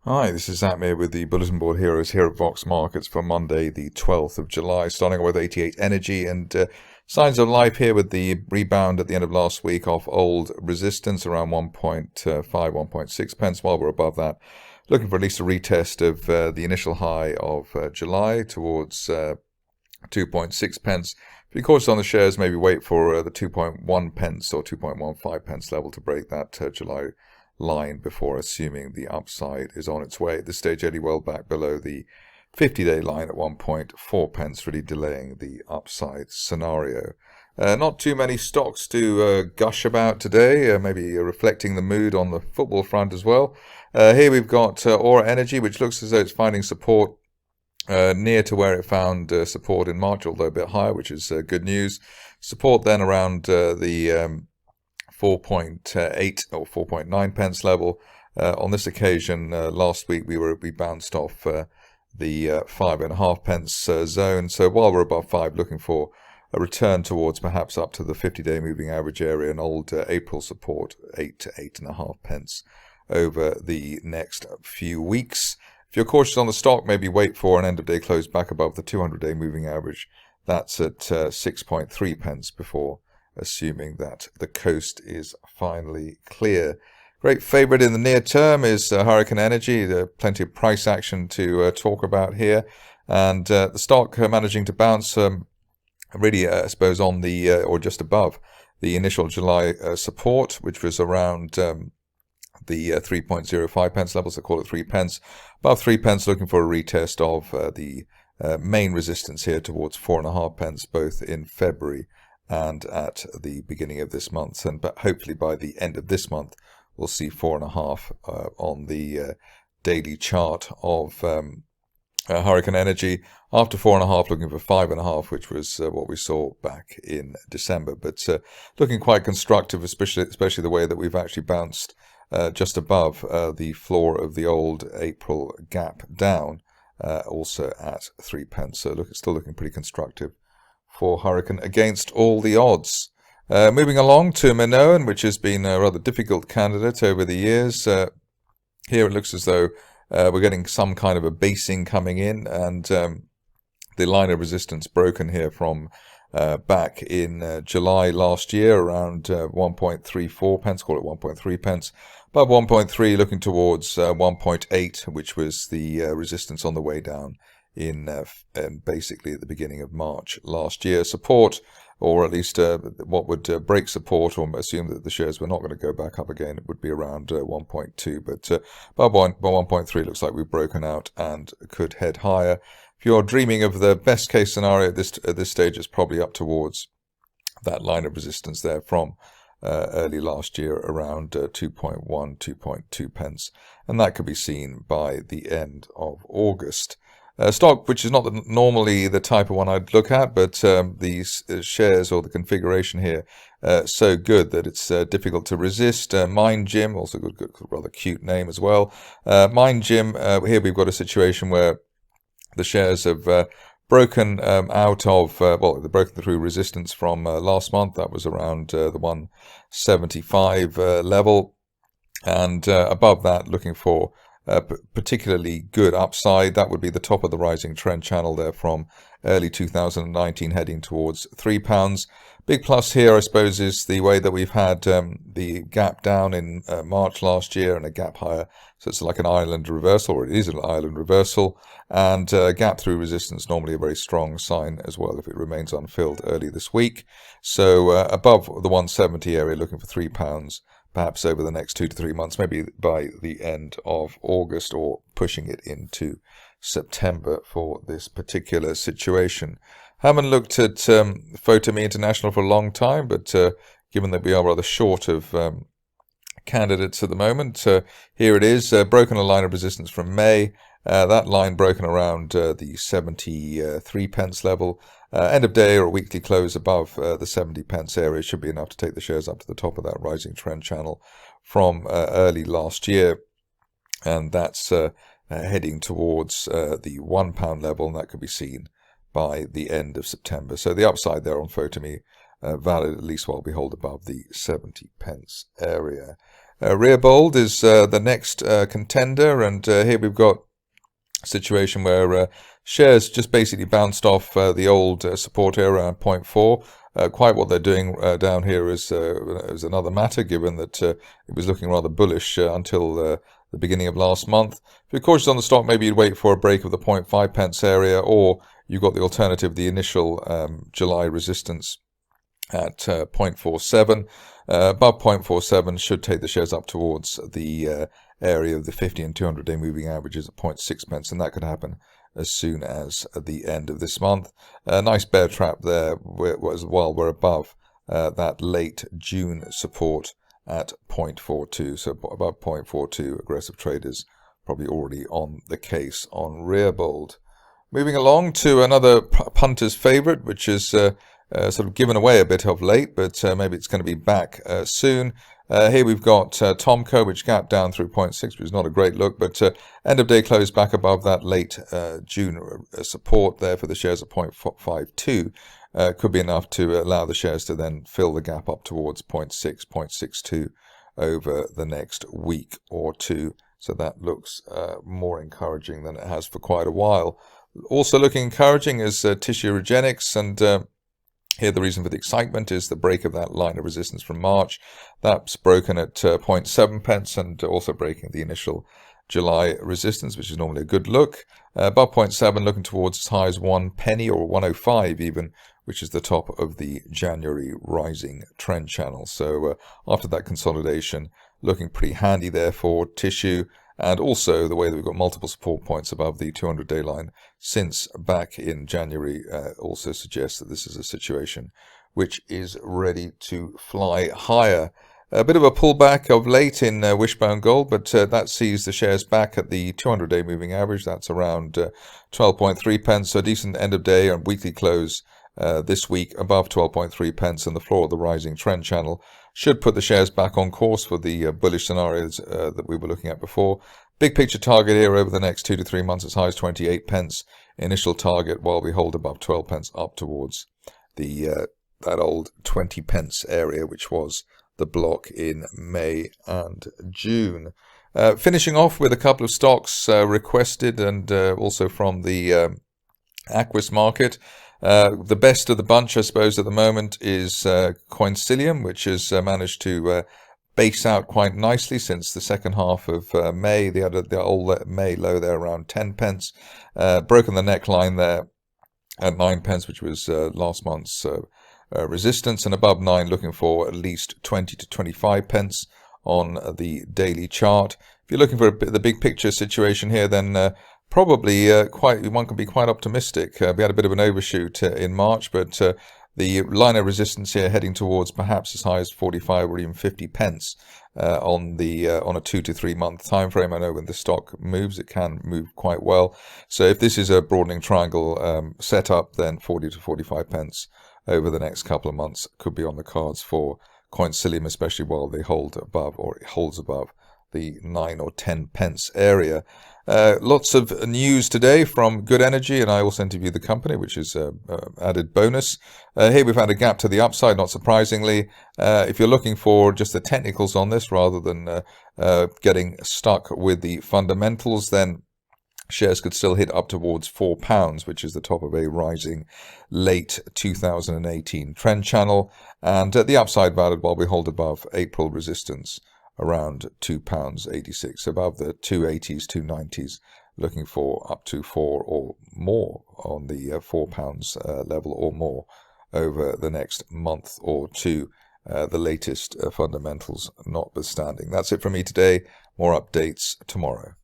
Hi, this is Zak Mir with the Bulletin Board Heroes here at Vox Markets for Monday, the 12th of July, starting with 88 Energy and signs of life here with the rebound at the end of last week off old resistance around 1.5, 1.6 pence. While we're above that, looking for at least a retest of the initial high of July towards 2.6 pence. Be cautious on the shares, maybe wait for the 2.1 pence or 2.15 pence level to break that July line before assuming the upside is on its way. At this stage, only well back below the 50-day line at 1.4 pence, really delaying the upside scenario. Not too many stocks to gush about today, maybe reflecting the mood on the football front as well. Here we've got Aura Energy, which looks as though it's finding support near to where it found support in March, although a bit higher, which is good news. Support then around the 4.8 or 4.9 pence level. On this occasion, last week we bounced off the 5.5 pence zone. So while we're above 5, looking for a return towards perhaps up to the 50-day moving average area, and old April support 8 to 8.5 pence over the next few weeks. If you're cautious on the stock, maybe wait for an end-of-day close back above the 200-day moving average. That's at 6.3 pence before assuming that the coast is finally clear. Great favourite in the near term is Hurricane Energy. Plenty of price action to talk about here. And the stock managing to bounce really, I suppose, on the or just above the initial July support, which was around the 3.05 pence level, so call it 3 pence. Above 3 pence, looking for a retest of the main resistance here towards 4.5 pence, both in February and at the beginning of this month, but hopefully by the end of this month we'll see 4.5 on the daily chart of Hurricane Energy. After 4.5, looking for 5.5, which was what we saw back in December. But looking quite constructive, especially the way that we've actually bounced just above the floor of the old April gap down, also at 3 pence. So still looking pretty constructive for Hurricane against all the odds. Moving along to Minoan, which has been a rather difficult candidate over the years. Here it looks as though we're getting some kind of a basing coming in, and the line of resistance broken here from back in July last year around 1.34 pence, call it 1.3 pence. Above 1.3, looking towards 1.8, which was the resistance on the way down in basically at the beginning of March last year. Support, or at least what would break support, or assume that the shares were not going to go back up again, it would be around 1.2, but above 1.3 looks like we've broken out and could head higher. If you're dreaming of the best case scenario at this stage, it's probably up towards that line of resistance there from early last year around 2.1, 2.2 pence, and that could be seen by the end of August. Stock, which is not normally the type of one I'd look at, but these shares or the configuration here so good that it's difficult to resist. Mind Gym, also good, rather cute name as well. Mind Gym, here we've got a situation where the shares have broken out of, well, they've broken through resistance from last month. That was around the 175 level, and above that, looking for particularly good upside. That would be the top of the rising trend channel there from early 2019 heading towards £3. Big plus here, I suppose, is the way that we've had the gap down in March last year and a gap higher. So it's like an island reversal, or it is an island reversal, and gap through resistance, normally a very strong sign as well if it remains unfilled early this week. So above the 170 area, looking for £3. Perhaps over the next 2 to 3 months, maybe by the end of August, or pushing it into September for this particular situation. Haven't looked at Photome International for a long time, but given that we are rather short of candidates at the moment, here it is, broken a line of resistance from May. That line broken around the 73 pence level. End of day or weekly close above the 70 pence area should be enough to take the shares up to the top of that rising trend channel from early last year. And that's heading towards the £1 level, and that could be seen by the end of September. So the upside there on Photome valid at least while we hold above the 70 pence area. Reabold is the next contender, and here we've got a situation where shares just basically bounced off the old support area around 0.4. Quite what they're doing down here is another matter, given that it was looking rather bullish until the beginning of last month. If you're cautious on the stock, maybe you'd wait for a break of the 0.5 pence area, or you've got the alternative, the initial July resistance at 0.47. Above 0.47 should take the shares up towards the area of the 50 and 200-day moving averages at 0.6 pence, and that could happen as soon as the end of this month. A nice bear trap there as well. We're above that late June support at 0.42, so above 0.42. Aggressive traders probably already on the case on Reabold. Moving along to another punter's favorite, which is sort of given away a bit of late, but maybe it's going to be back soon. Here we've got Tomco, which gapped down through 0.6, which is not a great look, but end of day close back above that late June support there for the shares at 0.52. Could be enough to allow the shares to then fill the gap up towards 0.6, 0.62 over the next week or two. So that looks more encouraging than it has for quite a while. Also looking encouraging is tissue Regenix, and here the reason for the excitement is the break of that line of resistance from March. That's broken at 0.7 pence, and also breaking the initial July resistance, which is normally a good look. Above 0.7, looking towards as high as 1 penny or 105 even, which is the top of the January rising trend channel. So after that consolidation, looking pretty handy there for tissue. And also the way that we've got multiple support points above the 200-day line since back in January also suggests that this is a situation which is ready to fly higher. A bit of a pullback of late in Wishbone Gold, but that sees the shares back at the 200-day moving average. That's around 12.3 pence, so a decent end of day and weekly close this week above 12.3 pence, and the floor of the rising trend channel should put the shares back on course for the bullish scenarios that we were looking at before. Big picture target here over the next 2 to 3 months as high as 28 pence. Initial target while we hold above 12 pence up towards the that old 20 pence area, which was the block in May and June. Finishing off with a couple of stocks requested and also from the Aquis market. The best of the bunch, I suppose, at the moment is Coincidium, which has managed to base out quite nicely since the second half of May. They had the old May low there around 10 pence, broken the neckline there at 9 pence, which was last month's resistance, and above 9, looking for at least 20 to 25 pence on the daily chart. If you're looking for the big picture situation here, then probably one can be quite optimistic. We had a bit of an overshoot in March, but the line of resistance here heading towards perhaps as high as 45 or even 50 pence on a 2 to 3 month time frame. I know when the stock moves, it can move quite well. So if this is a broadening triangle setup, then 40 to 45 pence over the next couple of months could be on the cards for Coincidium, especially while they hold above, or it holds above, the 9 or 10 pence area. Lots of news today from Good Energy, and I also interviewed the company, which is added bonus. Here we've had a gap to the upside, not surprisingly. If you're looking for just the technicals on this rather than getting stuck with the fundamentals, then shares could still hit up towards £4, which is the top of a rising late 2018 trend channel, and the upside valid while we hold above April resistance around £2.86, above the 280s, 290s, looking for up to 4 or more on the £4 level or more over the next month or two, the latest fundamentals notwithstanding. That's it from me today. More updates tomorrow.